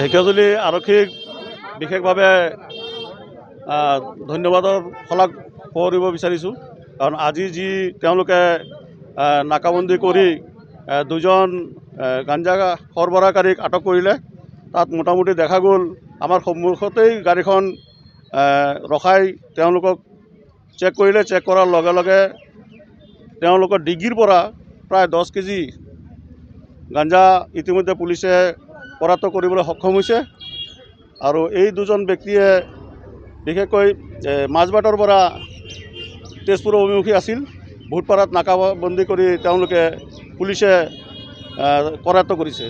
ঢেকিয়াজুলি আৰক্ষীক বিশেষভাৱে ধন্যবাদৰ শলাগ কৰিব বিচাৰিছোঁ। কাৰণ আজি যি তেওঁলোকে নাকাবন্দী কৰি দুজন গাঞ্জা সৰবৰাহকাৰীক আটক কৰিলে, তাত মোটামুটি দেখা গ'ল আমাৰ সন্মুখতেই গাড়ীখন ৰখাই তেওঁলোকক চেক কৰিলে। চেক কৰাৰ লগে লগে তেওঁলোকৰ ডিগিৰ পৰা প্ৰায় 10 কেজি গাঞ্জা ইতিমধ্যে পুলিচে কৰায়ত্ব কৰিবলৈ সক্ষম হৈছে। আৰু এই দুজন ব্যক্তিয়ে বিশেষকৈ মাজবাটৰ পৰা তেজপুৰ অভিমুখী আছিল। বুধপাৰাত নাকাবন্দী কৰি তেওঁলোকে পুলিচে কৰায়ত্ব কৰিছে।